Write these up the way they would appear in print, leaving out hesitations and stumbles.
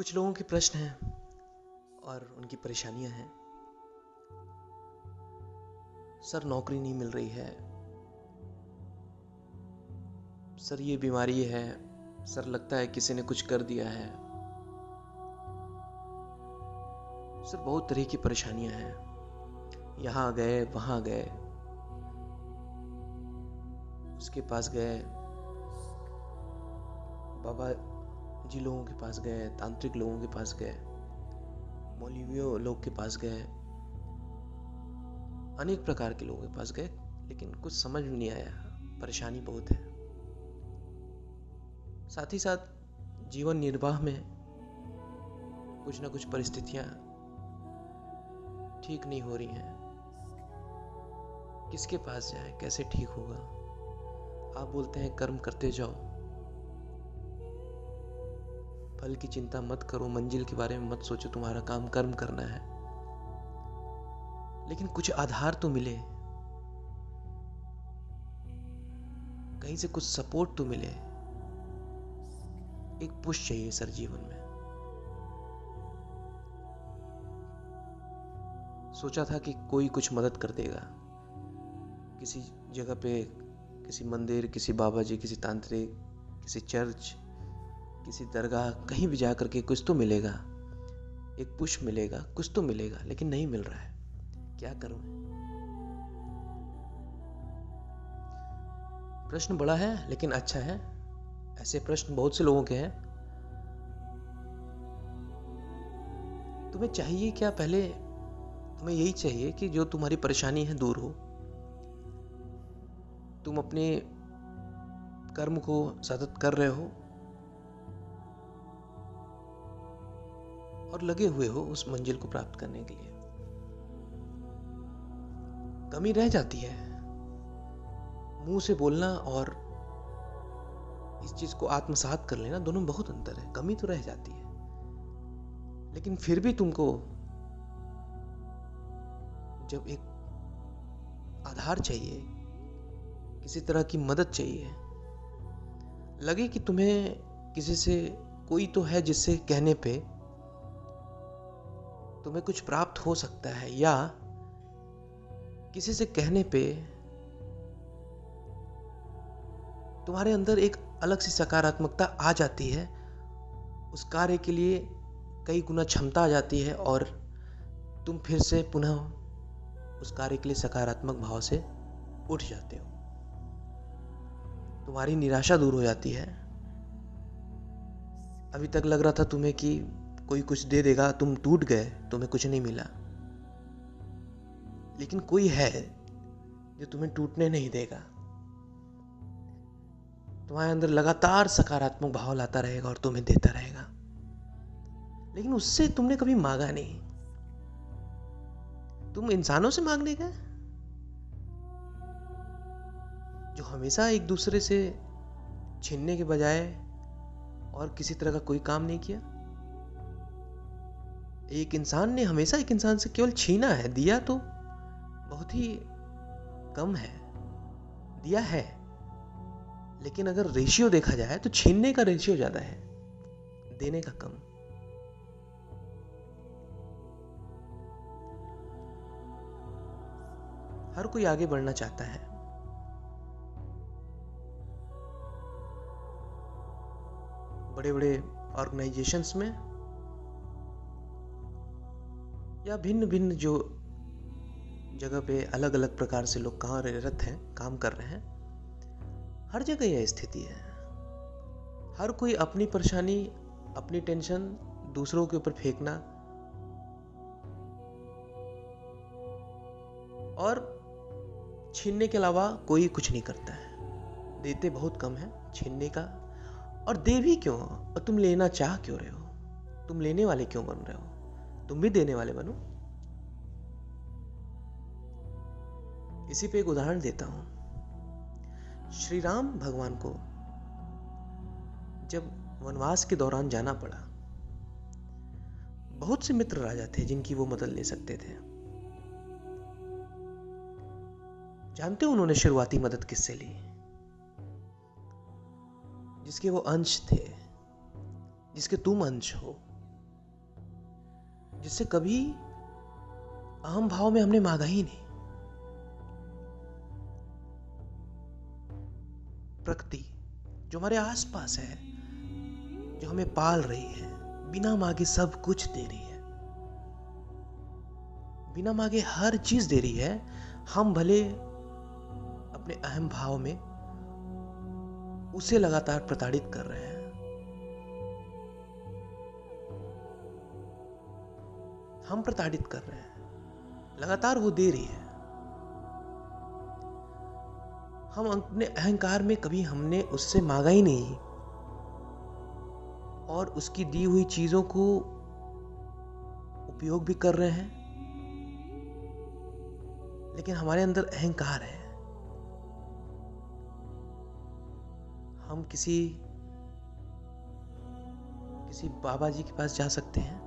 कुछ लोगों के प्रश्न हैं और उनकी परेशानियां हैं। सर, नौकरी नहीं मिल रही है। सर, ये बीमारी है। सर, लगता है किसी ने कुछ कर दिया है। सर, बहुत तरह की परेशानियां हैं। यहाँ गए, वहाँ गए, उसके पास गए, बाबा जी लोगों के पास गए, तांत्रिक लोगों के पास गए, मौलवियों लोग के पास गए, अनेक प्रकार के लोगों के पास गए, लेकिन कुछ समझ में नहीं आया। परेशानी बहुत है। साथ ही साथ जीवन निर्वाह में कुछ न कुछ परिस्थितियां ठीक नहीं हो रही हैं। किसके पास जाए, कैसे ठीक होगा? आप बोलते हैं कर्म करते जाओ, फल की चिंता मत करो, मंजिल के बारे में मत सोचो, तुम्हारा काम कर्म करना है। लेकिन कुछ आधार तो मिले, कहीं से कुछ सपोर्ट तो मिले। एक पुश चाहिए सर जीवन में। सोचा था कि कोई कुछ मदद कर देगा, किसी जगह पे, किसी मंदिर, किसी बाबा जी, किसी तांत्रिक, किसी चर्च, किसी दरगाह, कहीं भी जा करके कुछ तो मिलेगा, एक पुश मिलेगा, कुछ तो मिलेगा, लेकिन नहीं मिल रहा है। क्या करूं? प्रश्न बड़ा है लेकिन अच्छा है। ऐसे प्रश्न बहुत से लोगों के हैं। तुम्हें चाहिए क्या? पहले तुम्हें यही चाहिए कि जो तुम्हारी परेशानी है दूर हो। तुम अपने कर्म को सतत कर रहे हो और लगे हुए हो उस मंजिल को प्राप्त करने के लिए। कमी रह जाती है। मुंह से बोलना और इस चीज को आत्मसात कर लेना, दोनों में बहुत अंतर है। कमी तो रह जाती है, लेकिन फिर भी तुमको जब एक आधार चाहिए, किसी तरह की मदद चाहिए, लगे कि तुम्हें किसी से कोई तो है जिससे कहने पे तुम्हें कुछ प्राप्त हो सकता है, या किसी से कहने पे तुम्हारे अंदर एक अलग सी सकारात्मकता आ जाती है, उस कार्य के लिए कई गुना क्षमता आ जाती है और तुम फिर से पुनः उस कार्य के लिए सकारात्मक भाव से उठ जाते हो। तुम्हारी निराशा दूर हो जाती है। अभी तक लग रहा था तुम्हें कि कोई कुछ दे देगा, तुम टूट गए, तुम्हें कुछ नहीं मिला, लेकिन कोई है जो तुम्हें टूटने नहीं देगा। तुम्हारे अंदर लगातार सकारात्मक भाव लाता रहेगा और तुम्हें देता रहेगा, लेकिन उससे तुमने कभी मांगा नहीं। तुम इंसानों से मांगने गए जो हमेशा एक दूसरे से छीनने के बजाय और किसी तरह का कोई काम नहीं किया। एक इंसान ने हमेशा एक इंसान से केवल छीना है, दिया तो बहुत ही कम है। दिया है, लेकिन अगर रेशियो देखा जाए तो छीनने का रेशियो ज्यादा है, देने का कम। हर कोई आगे बढ़ना चाहता है। बड़े बड़े ऑर्गेनाइजेशंस में या भिन्न भिन्न जो जगह पे अलग अलग प्रकार से लोग कार्यरत हैं, काम कर रहे हैं, हर जगह यह स्थिति है। हर कोई अपनी परेशानी, अपनी टेंशन दूसरों के ऊपर फेंकना और छीनने के अलावा कोई कुछ नहीं करता है। देते बहुत कम है, छीनने का। और दे भी क्यों? और तुम लेना चाह क्यों रहे हो? तुम लेने वाले क्यों बन रहे हो? तुम भी देने वाले बनो। इसी पे एक उदाहरण देता हूं। श्री राम भगवान को जब वनवास के दौरान जाना पड़ा, बहुत से मित्र राजा थे जिनकी वो मदद ले सकते थे। जानते हो उन्होंने शुरुआती मदद किससे ली? जिसके वो अंश थे, जिसके तुम अंश हो, जिससे कभी अहम भाव में हमने मांगा ही नहीं। प्रकृति जो हमारे आसपास है, जो हमें पाल रही है, बिना मांगे सब कुछ दे रही है, बिना मांगे हर चीज दे रही है। हम भले अपने अहम भाव में उसे लगातार प्रताड़ित कर रहे हैं। हम प्रताड़ित कर रहे हैं, लगातार वो दे रही है। हम अपने अहंकार में कभी हमने उससे मांगा ही नहीं और उसकी दी हुई चीजों को उपयोग भी कर रहे हैं, लेकिन हमारे अंदर अहंकार है। हम किसी बाबा जी के पास जा सकते हैं,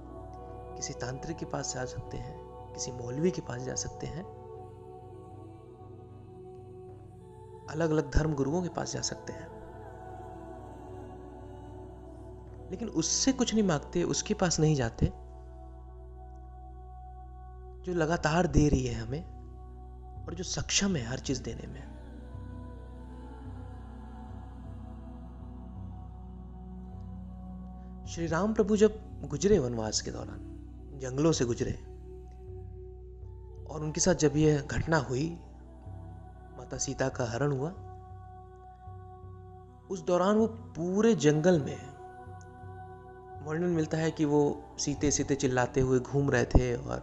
किसी तांत्रिक के पास जा सकते हैं, किसी मौलवी के पास जा सकते हैं, अलग अलग धर्म गुरुओं के पास जा सकते हैं, लेकिन उससे कुछ नहीं मांगते, उसके पास नहीं जाते जो लगातार दे रही है हमें और जो सक्षम है हर चीज देने में। श्री राम प्रभु जब गुजरे वनवास के दौरान, जंगलों से गुजरे, और उनके साथ जब यह घटना हुई, माता सीता का हरण हुआ, उस दौरान वो पूरे जंगल में वर्णन मिलता है कि वो सीते सीते चिल्लाते हुए घूम रहे थे और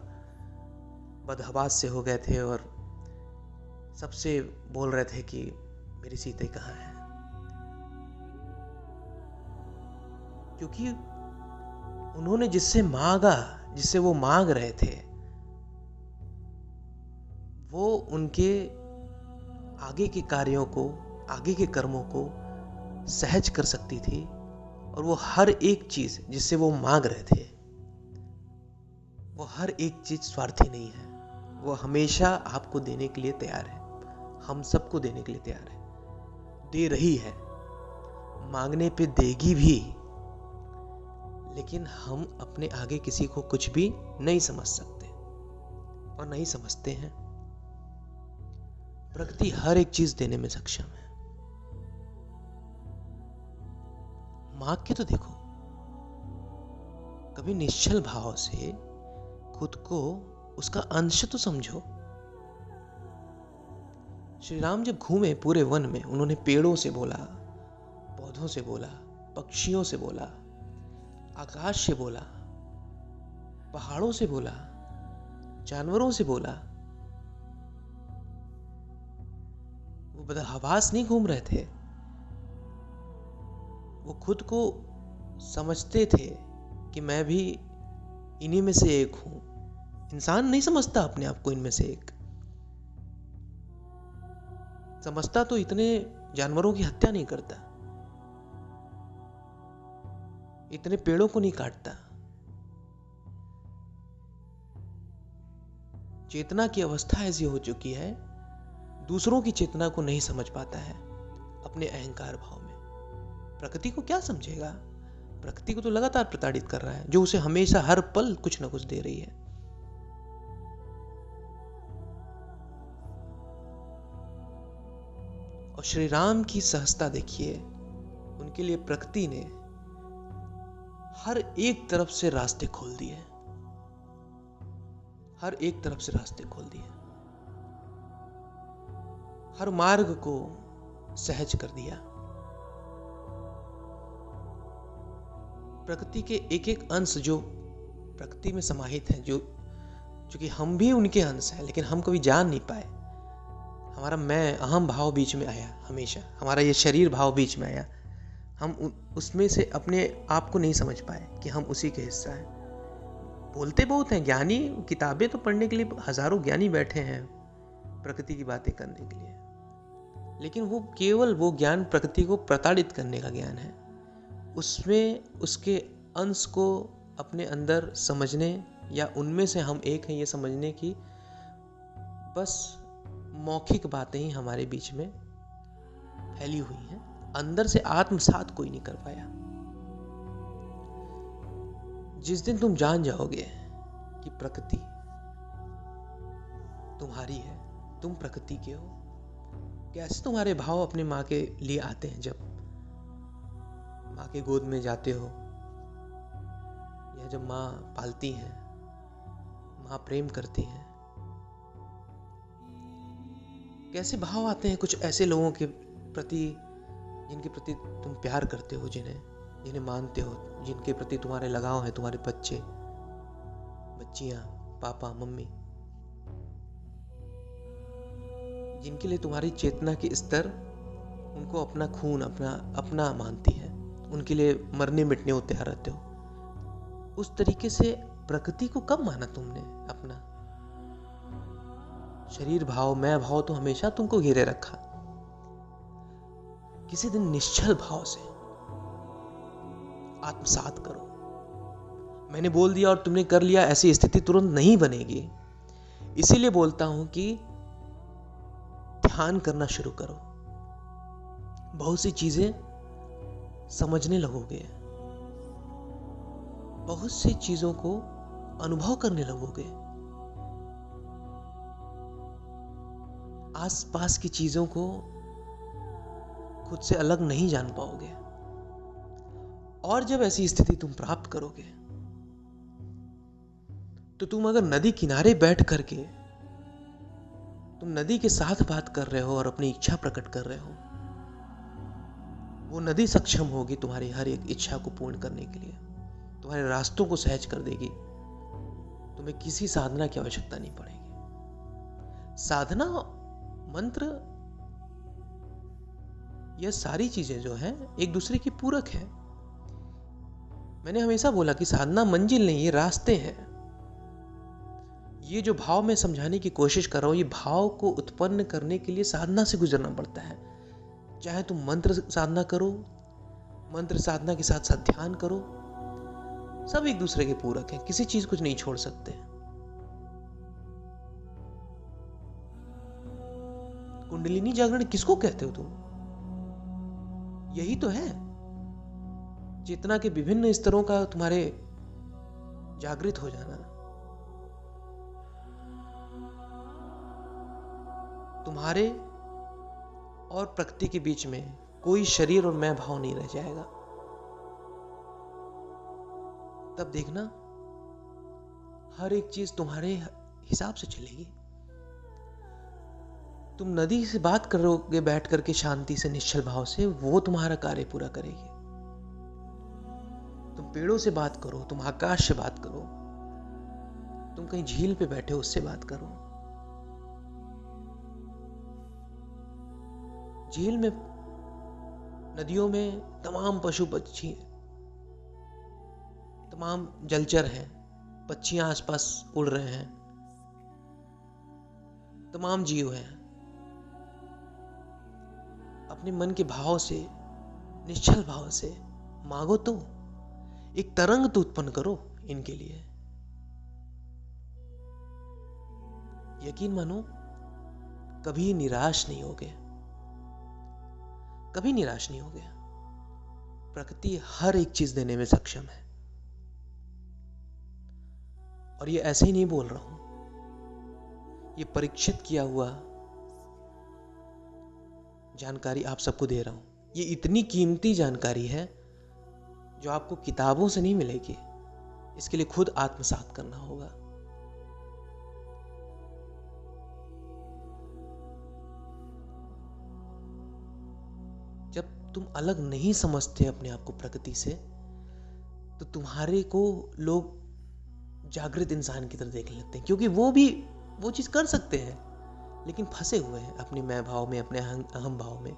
बदहवास से हो गए थे और सबसे बोल रहे थे कि मेरी सीते कहाँ है, क्योंकि उन्होंने जिससे मांगा, जिससे वो मांग रहे थे, वो उनके आगे के कार्यों को, आगे के कर्मों को सहज कर सकती थी। और वो हर एक चीज जिससे वो मांग रहे थे, वो हर एक चीज स्वार्थी नहीं है। वो हमेशा आपको देने के लिए तैयार है, हम सबको देने के लिए तैयार है, दे रही है, मांगने पे देगी भी। लेकिन हम अपने आगे किसी को कुछ भी नहीं समझ सकते और नहीं समझते हैं। प्रकृति हर एक चीज देने में सक्षम है। मांग के तो देखो, कभी निश्चल भाव से खुद को उसका अंश तो समझो। श्री राम जब घूमे पूरे वन में, उन्होंने पेड़ों से बोला, पौधों से बोला, पक्षियों से बोला, आकाश से बोला, पहाड़ों से बोला, जानवरों से बोला। वो बदहवास नहीं घूम रहे थे, वो खुद को समझते थे कि मैं भी इन्हीं में से एक हूं। इंसान नहीं समझता अपने आप को इनमें से एक, समझता तो इतने जानवरों की हत्या नहीं करता, इतने पेड़ों को नहीं काटता। चेतना की अवस्था ऐसी हो चुकी है, दूसरों की चेतना को नहीं समझ पाता है अपने अहंकार भाव में। प्रकृति को क्या समझेगा? प्रकृति को तो लगातार प्रताड़ित कर रहा है, जो उसे हमेशा हर पल कुछ ना कुछ दे रही है। और श्री राम की सहजता देखिए, उनके लिए प्रकृति ने हर एक तरफ से रास्ते खोल दिए, हर एक तरफ से रास्ते खोल दिए, हर मार्ग को सहज कर दिया। प्रकृति के एक एक अंश जो प्रकृति में समाहित है, जो कि हम भी उनके अंश हैं, लेकिन हम कभी जान नहीं पाए। हमारा मैं, अहम भाव बीच में आया, हमेशा हमारा ये शरीर भाव बीच में आया। हम उसमें से अपने आप को नहीं समझ पाए कि हम उसी के हिस्सा हैं। बोलते बहुत हैं ज्ञानी, किताबें तो पढ़ने के लिए हजारों ज्ञानी बैठे हैं प्रकृति की बातें करने के लिए, लेकिन वो केवल वो ज्ञान प्रकृति को प्रताड़ित करने का ज्ञान है। उसमें उसके अंश को अपने अंदर समझने या उनमें से हम एक हैं ये समझने की बस मौखिक बातें ही हमारे बीच में फैली हुई हैं। अंदर से आत्मसात कोई नहीं कर पाया। जिस दिन तुम जान जाओगे कि प्रकृति तुम्हारी है, तुम प्रकृति के हो। कैसे तुम्हारे भाव अपने माँ के लिए आते हैं जब माँ के गोद में जाते हो, या जब माँ पालती है, माँ प्रेम करती है। कैसे भाव आते हैं कुछ ऐसे लोगों के प्रति जिनके प्रति तुम प्यार करते हो, जिन्हें मानते हो, जिनके प्रति तुम्हारे लगाव है, तुम्हारे बच्चे बच्चियां, पापा मम्मी, जिनके लिए तुम्हारी चेतना के स्तर उनको अपना खून, अपना मानती है, उनके लिए मरने मिटने को तैयार रहते हो। उस तरीके से प्रकृति को कब माना तुमने अपना? शरीर भाव, मैं भाव तो हमेशा तुमको घेरे रखा। किसी दिन निश्चल भाव से आत्मसात करो। मैंने बोल दिया और तुमने कर लिया, ऐसी स्थिति तुरंत नहीं बनेगी। इसीलिए बोलता हूं कि ध्यान करना शुरू करो। बहुत सी चीजें समझने लगोगे, बहुत सी चीजों को अनुभव करने लगोगे। आसपास की चीजों को खुद से अलग नहीं जान पाओगे। और जब ऐसी स्थिति तुम प्राप्त करोगे तो तुम अगर नदी किनारे बैठ करके तुम नदी के साथ बात कर रहे हो और अपनी इच्छा प्रकट कर रहे हो, वो नदी सक्षम होगी तुम्हारी हर एक इच्छा को पूर्ण करने के लिए, तुम्हारे रास्तों को सहज कर देगी। तुम्हें किसी साधना की आवश्यकता नहीं पड़ेगी। साधना, मंत्र, यह सारी चीजें जो हैं एक दूसरे की पूरक है। मैंने हमेशा बोला कि साधना मंजिल नहीं, ये रास्ते हैं। ये जो भाव मैं समझाने की कोशिश कर रहा हूं, ये भाव को उत्पन्न करने के लिए साधना से गुजरना पड़ता है। चाहे तुम मंत्र साधना करो, मंत्र साधना के साथ साथ ध्यान करो, सब एक दूसरे के पूरक हैं, किसी चीज को नहीं छोड़ सकते। कुंडलिनी जागरण किसको कहते हो तुम? यही तो है, चेतना के विभिन्न स्तरों का तुम्हारे जागृत हो जाना। तुम्हारे और प्रकृति के बीच में कोई शरीर और मैं भाव नहीं रह जाएगा। तब देखना हर एक चीज तुम्हारे हिसाब से चलेगी। तुम नदी से बात करोगे बैठ करके शांति से, निश्चल भाव से, वो तुम्हारा कार्य पूरा करेगी। तुम पेड़ों से बात करो, तुम आकाश से बात करो, तुम कहीं झील पे बैठे हो उससे बात करो। झील में, नदियों में तमाम पशु पक्षी, तमाम जलचर हैं, पक्षियां आसपास उड़ रहे हैं, तमाम जीव हैं। अपने मन के भाव से, निश्चल भाव से मांगो तो एक तरंग तो उत्पन्न करो इनके लिए। यकीन मानो कभी निराश नहीं होगे, कभी निराश नहीं होगे। प्रकृति हर एक चीज देने में सक्षम है। और ये ऐसे ही नहीं बोल रहा हूं, ये परीक्षित किया हुआ जानकारी आप सबको दे रहा हूं। ये इतनी कीमती जानकारी है जो आपको किताबों से नहीं मिलेगी। इसके लिए खुद आत्मसात करना होगा। जब तुम अलग नहीं समझते अपने आप को प्रकृति से, तो तुम्हारे को लोग जागृत इंसान की तरह देखने लगते हैं, क्योंकि वो भी वो चीज कर सकते हैं, लेकिन फंसे हुए हैं अपने मैं भाव में, अपने अहम भाव में,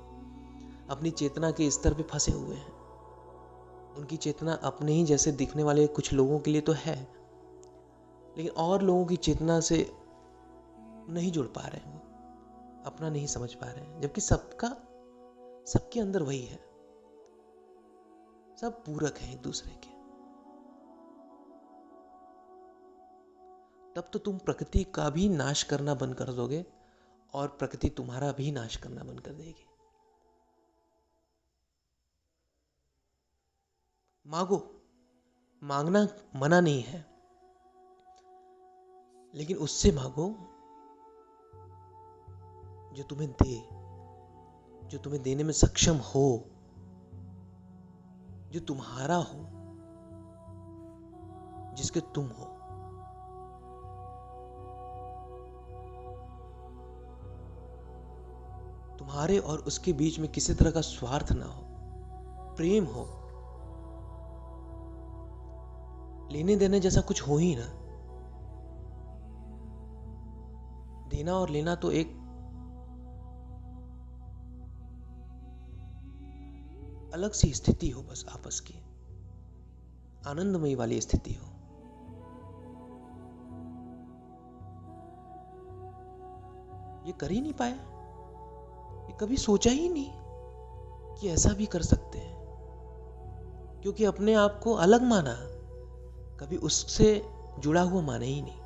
अपनी चेतना के स्तर पे फंसे हुए हैं। उनकी चेतना अपने ही जैसे दिखने वाले कुछ लोगों के लिए तो है, लेकिन और लोगों की चेतना से नहीं जुड़ पा रहे हैं, वो अपना नहीं समझ पा रहे हैं। जबकि सबके अंदर वही है, सब पूरक हैं एक दूसरे के। तब तो तुम प्रकृति का भी नाश करना बंद कर दोगे और प्रकृति तुम्हारा भी नाश करना बंद कर देगी। मांगो, मांगना मना नहीं है, लेकिन उससे मांगो जो तुम्हें दे, जो तुम्हें देने में सक्षम हो, जो तुम्हारा हो, जिसके तुम हो। तुम्हारे और उसके बीच में किसी तरह का स्वार्थ ना हो, प्रेम हो, लेने देने जैसा कुछ हो ही ना। देना और लेना तो एक अलग सी स्थिति हो, बस आपस की आनंदमयी वाली स्थिति हो। ये कर ही नहीं पाए, ये कभी सोचा ही नहीं कि ऐसा भी कर सकते हैं, क्योंकि अपने आप को अलग माना, कभी उससे जुड़ा हुआ माना ही नहीं।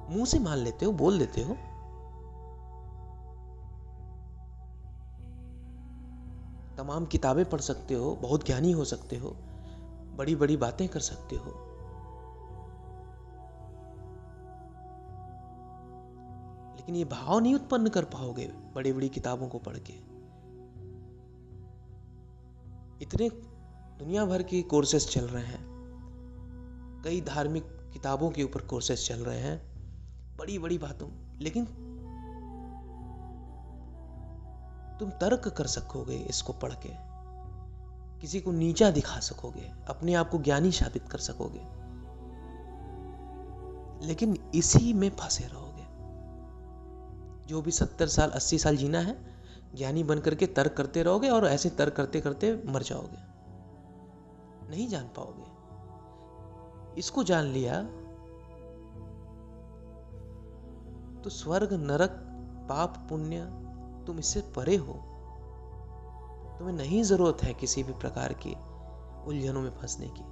मुंह से मान लेते हो, बोल देते हो, तमाम किताबें पढ़ सकते हो, बहुत ज्ञानी हो सकते हो, बड़ी बड़ी बातें कर सकते हो, लेकिन ये भाव नहीं उत्पन्न कर पाओगे बड़ी बड़ी किताबों को पढ़ के। इतने दुनिया भर के कोर्सेस चल रहे हैं, कई धार्मिक किताबों के ऊपर कोर्सेस चल रहे हैं, बड़ी बड़ी बातों, लेकिन तुम तर्क कर सकोगे इसको पढ़ के, किसी को नीचा दिखा सकोगे, अपने आप को ज्ञानी साबित कर सकोगे, लेकिन इसी में फंसे रहोगे। जो भी 70 साल 80 साल जीना है, ज्ञानी बन करके तर्क करते रहोगे और ऐसे तर्क करते करते मर जाओगे, नहीं जान पाओगे। इसको जान लिया तो स्वर्ग नरक पाप पुण्य तुम इससे परे हो। तुम्हें नहीं जरूरत है किसी भी प्रकार की उलझनों में फंसने की।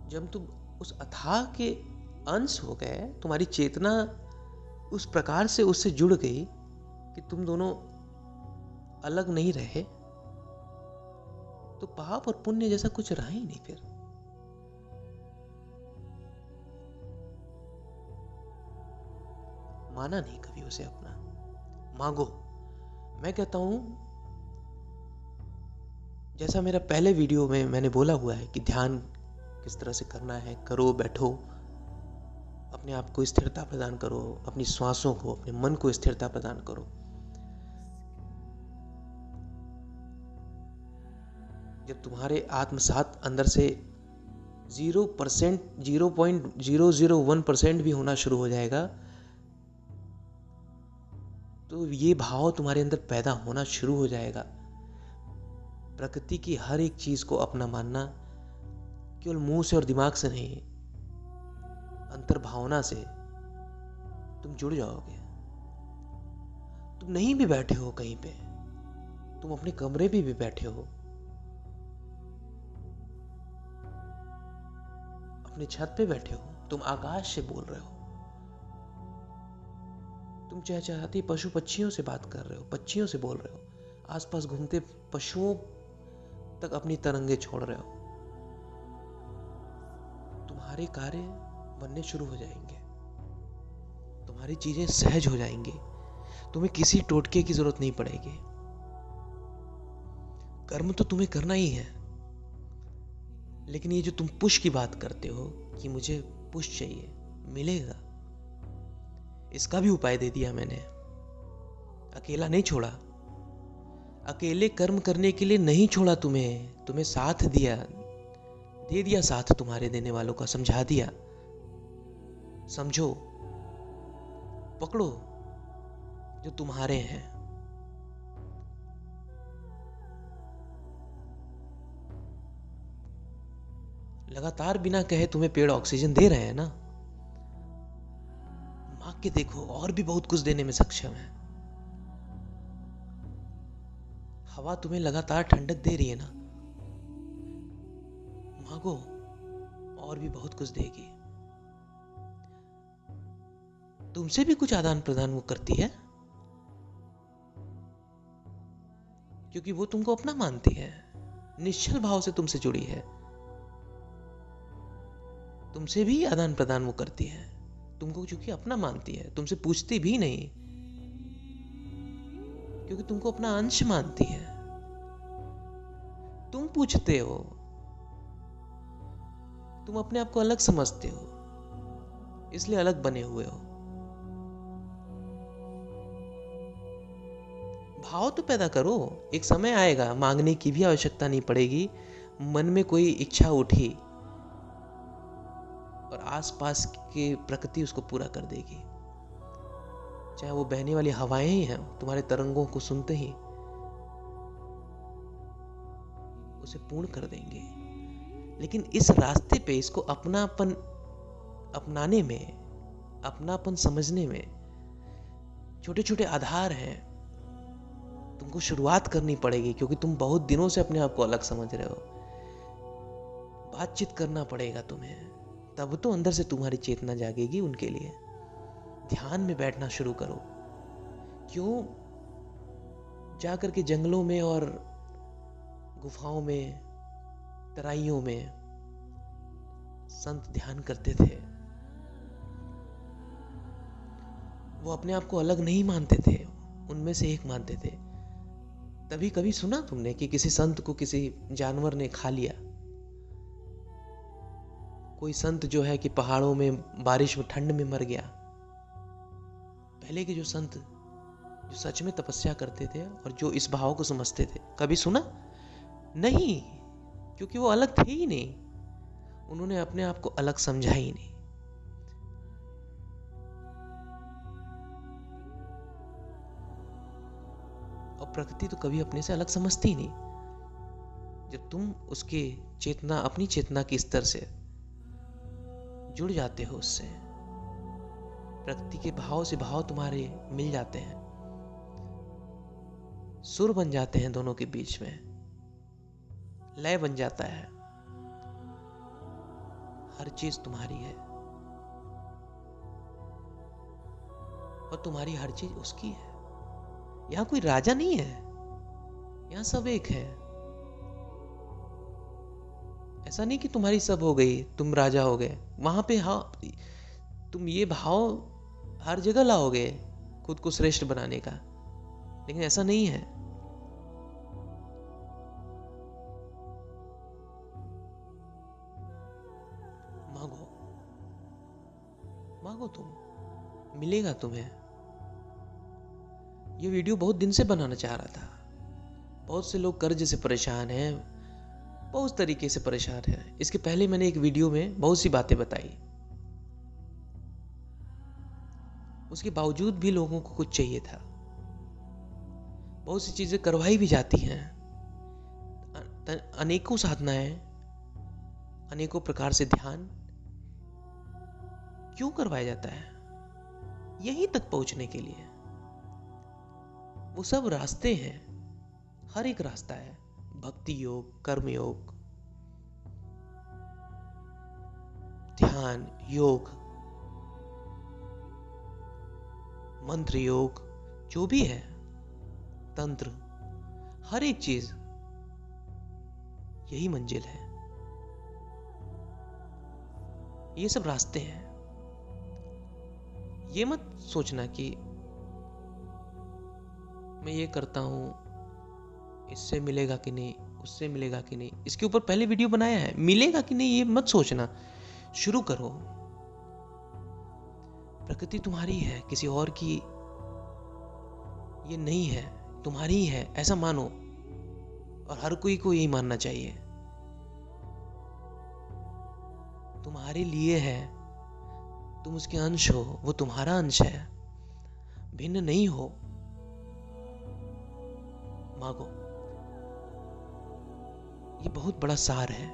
जब तुम उस अथाह के अंश हो गए, तुम्हारी चेतना उस प्रकार से उससे जुड़ गई कि तुम दोनों अलग नहीं रहे, तो पाप और पुण्य जैसा कुछ रहा ही नहीं। फिर माना नहीं कभी उसे अपना। मांगो। मैं कहता हूं, जैसा मेरा पहले वीडियो में मैंने बोला हुआ है कि ध्यान किस तरह से करना है, करो, बैठो, अपने आप को स्थिरता प्रदान करो, अपनी श्वासों को, अपने मन को स्थिरता प्रदान करो। जब तुम्हारे आत्मसात अंदर से 0%, 0.001% भी होना शुरू हो जाएगा, तो ये भाव तुम्हारे अंदर पैदा होना शुरू हो जाएगा। प्रकृति की हर एक चीज को अपना मानना, केवल मुंह से और दिमाग से नहीं, अंतर्भावना से तुम जुड़ जाओगे। तुम नहीं भी बैठे हो कहीं पे, तुम अपने कमरे में भी बैठे हो, अपने छत पे बैठे हो, तुम आकाश से बोल रहे हो, तुम चहचहाती पशु पक्षियों से बात कर रहे हो, पक्षियों से बोल रहे हो, आसपास घूमते पशुओं तक अपनी तरंगे छोड़ रहे हो। तुम्हारे कार्य बनने शुरू हो जाएंगे, तुम्हारी चीजें सहज हो जाएंगी, तुम्हें किसी टोटके की जरूरत नहीं पड़ेगी। कर्म तो तुम्हें करना ही है, लेकिन ये जो तुम पुश की बात करते हो कि मुझे पुश चाहिए, मिलेगा, इसका भी उपाय दे दिया मैंने। अकेला नहीं छोड़ा, अकेले कर्म करने के लिए नहीं छोड़ा तुम्हें साथ दिया, दे दिया साथ तुम्हारे देने वालों का, समझा दिया। समझो, पकड़ो जो तुम्हारे हैं। लगातार बिना कहे तुम्हें पेड़ ऑक्सीजन दे रहे हैं ना, मांग के देखो, और भी बहुत कुछ देने में सक्षम है। हवा तुम्हें लगातार ठंडक दे रही है ना, मांगो, और भी बहुत कुछ देगी। तुमसे भी कुछ आदान प्रदान वो करती है, क्योंकि वो तुमको अपना मानती है, निश्चल भाव से तुमसे जुड़ी है, तुमसे भी आदान प्रदान वो करती है, तुमको चूंकि अपना मानती है, तुमसे पूछती भी नहीं, क्योंकि तुमको अपना अंश मानती है। तुम पूछते हो, तुम अपने आप को अलग समझते हो, इसलिए अलग बने हुए हो। भाव तो पैदा करो, एक समय आएगा मांगने की भी आवश्यकता नहीं पड़ेगी। मन में कोई इच्छा उठी और आसपास की प्रकृति उसको पूरा कर देगी, चाहे वो बहने वाली हवाएं ही हैं, तुम्हारे तरंगों को सुनते ही उसे पूर्ण कर देंगे। लेकिन इस रास्ते पे इसको अपनापन अपनाने में, अपनापन समझने में छोटे छोटे आधार हैं। तुमको शुरुआत करनी पड़ेगी, क्योंकि तुम बहुत दिनों से अपने आप को अलग समझ रहे हो। बातचीत करना पड़ेगा तुम्हें, तब तो अंदर से तुम्हारी चेतना जागेगी उनके लिए। ध्यान में बैठना शुरू करो। क्यों जाकर के जंगलों में और गुफाओं में, तराइयों में संत ध्यान करते थे? वो अपने आप को अलग नहीं मानते थे, उनमें से एक मानते थे। तभी कभी सुना तुमने कि किसी संत को किसी जानवर ने खा लिया? कोई संत जो है कि पहाड़ों में बारिश में ठंड में मर गया? पहले के जो संत जो सच में तपस्या करते थे और जो इस भाव को समझते थे, कभी सुना? नहीं, क्योंकि वो अलग थे ही नहीं। उन्होंने अपने आप को अलग समझा ही नहीं। और प्रकृति तो कभी अपने से अलग समझती ही नहीं। जब तुम उसके चेतना, अपनी चेतना के स्तर से जुड़ जाते हो उससे, प्रकृति के भाव से भाव तुम्हारे मिल जाते हैं, सुर बन जाते हैं दोनों के बीच में, लय बन जाता है, हर चीज तुम्हारी है और तुम्हारी हर चीज उसकी है। यहां कोई राजा नहीं है, यहां सब एक है। ऐसा नहीं कि तुम्हारी सब हो गई, तुम राजा हो गए। वहां पे हाँ, तुम ये भाव हर जगह लाओगे खुद को श्रेष्ठ बनाने का, लेकिन ऐसा नहीं है। मांगो, मांगो, तुम मिलेगा तुम्हें। ये वीडियो बहुत दिन से बनाना चाह रहा था। बहुत से लोग कर्ज से परेशान हैं, बहुत तरीके से परेशान हैं। इसके पहले मैंने एक वीडियो में बहुत सी बातें बताई, उसके बावजूद भी लोगों को कुछ चाहिए था। बहुत सी चीजें करवाई भी जाती हैं, अनेकों साधनाएं, अनेकों प्रकार से ध्यान क्यों करवाया जाता है? यहीं तक पहुंचने के लिए। वो सब रास्ते हैं, हर एक रास्ता है। भक्ति योग, कर्म योग, ध्यान योग, मंत्र योग, जो भी है, तंत्र, हर एक चीज यही मंजिल है। ये सब रास्ते हैं। ये मत सोचना कि मैं ये करता हूं, इससे मिलेगा कि नहीं, उससे मिलेगा कि नहीं। इसके ऊपर पहले वीडियो बनाया है, मिलेगा कि नहीं ये मत सोचना। शुरू करो। प्रकृति तुम्हारी है, किसी और की ये नहीं है, तुम्हारी ही है, ऐसा मानो। और हर कोई को यही मानना चाहिए। तुम्हारे लिए है, तुम उसके अंश हो, वो तुम्हारा अंश है, भिन्न नहीं हो। मांगो। ये बहुत बड़ा सार है।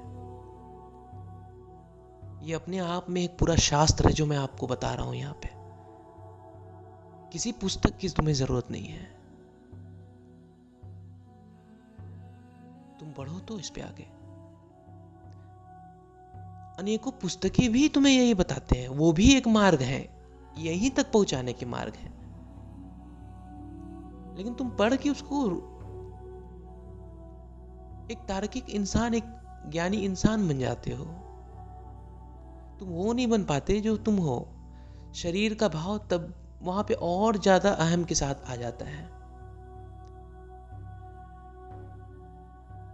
ये अपने आप में एक पूरा शास्त्र है जो मैं आपको बता रहा हूं यहां पे। किसी पुस्तक की तुम्हें जरूरत नहीं है। तुम बढ़ो तो इस पे आगे। अनेकों पुस्तकें भी तुम्हें यही बताते हैं, वो भी एक मार्ग है, यहीं तक पहुंचाने के मार्ग है। लेकिन तुम पढ़ के उसको एक तार्किक इंसान, एक ज्ञानी इंसान बन जाते हो। तुम वो नहीं बन पाते जो तुम हो। शरीर का भाव तब वहां पे और ज्यादा अहम के साथ आ जाता है।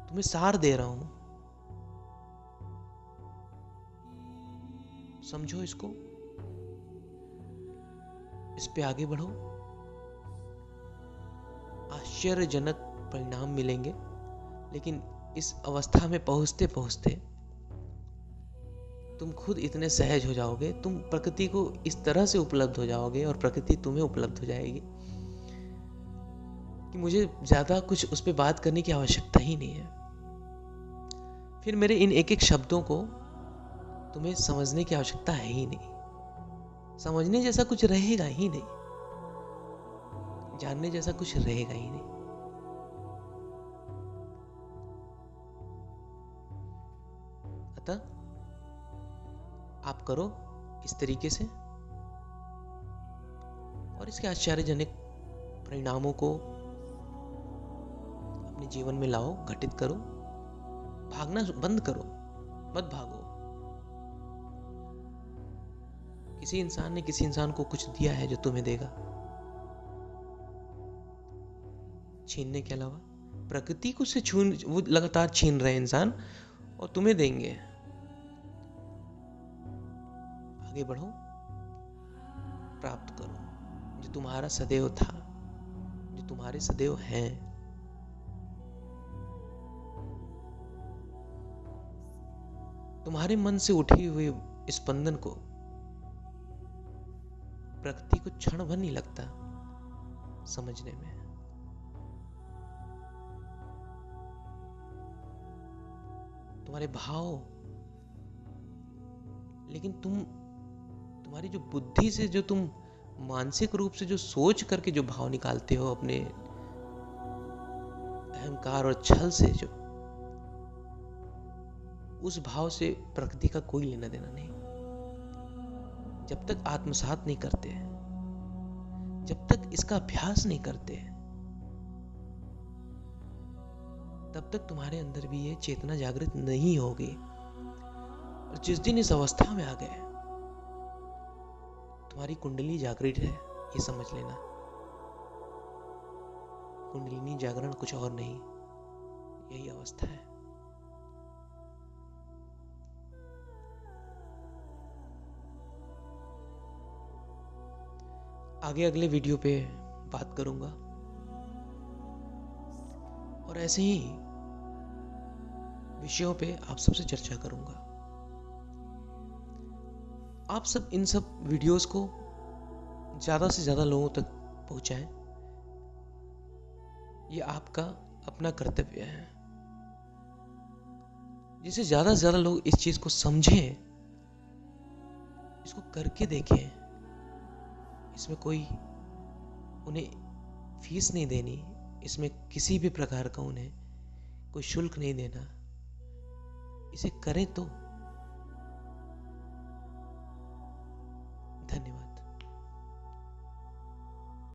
तुम्हें सार दे रहा हूं, समझो इसको, इस पे आगे बढ़ो। आश्चर्यजनक परिणाम मिलेंगे, लेकिन इस अवस्था में पहुंचते पहुंचते तुम खुद इतने सहज हो जाओगे, तुम प्रकृति को इस तरह से उपलब्ध हो जाओगे और प्रकृति तुम्हें उपलब्ध हो जाएगी कि मुझे ज्यादा कुछ उस पर बात करने की आवश्यकता ही नहीं है। फिर मेरे इन एक एक शब्दों को तुम्हें समझने की आवश्यकता है ही नहीं। समझने जैसा कुछ रहेगा ही नहीं, जानने जैसा कुछ रहेगा ही नहीं। अतः आप करो इस तरीके से और इसके आश्चर्यजनक परिणामों को अपने जीवन में लाओ, घटित करो। भागना बंद करो, मत भागो। किसी इंसान ने किसी इंसान को कुछ दिया है जो तुम्हें देगा, छीनने के अलावा। प्रकृति को से वो लगातार छीन रहे इंसान और तुम्हें देंगे। आगे बढ़ो, प्राप्त करो जो तुम्हारा सदैव था, जो तुम्हारे सदैव हैं। तुम्हारे मन से उठी हुई स्पंदन को प्रकृति को क्षण भर नहीं लगता समझने में। तुम्हारे भाव, लेकिन तुम्हारी जो बुद्धि से, जो तुम मानसिक रूप से जो सोच करके जो भाव निकालते हो अपने अहंकार और छल से, जो उस भाव से प्रकृति का कोई लेना देना नहीं। जब तक आत्मसात नहीं करते, जब तक इसका अभ्यास नहीं करते, तब तक तुम्हारे अंदर भी ये चेतना जागृत नहीं होगी। और जिस दिन इस अवस्था में आ गए, तुम्हारी कुंडली जागृत है, ये समझ लेना। कुंडलिनी जागरण कुछ और नहीं, यही अवस्था है। आगे अगले वीडियो पे बात करूंगा और ऐसे ही विषयों पे आप सबसे चर्चा करूंगा। आप सब इन सब वीडियोस को ज्यादा से ज्यादा लोगों तक पहुंचाएं, ये आपका अपना कर्तव्य है। जिससे ज्यादा से ज्यादा लोग इस चीज को समझें, इसको करके देखें। इसमें कोई उन्हें फीस नहीं देनी, इसमें किसी भी प्रकार का उन्हें कोई शुल्क नहीं देना। इसे करें तो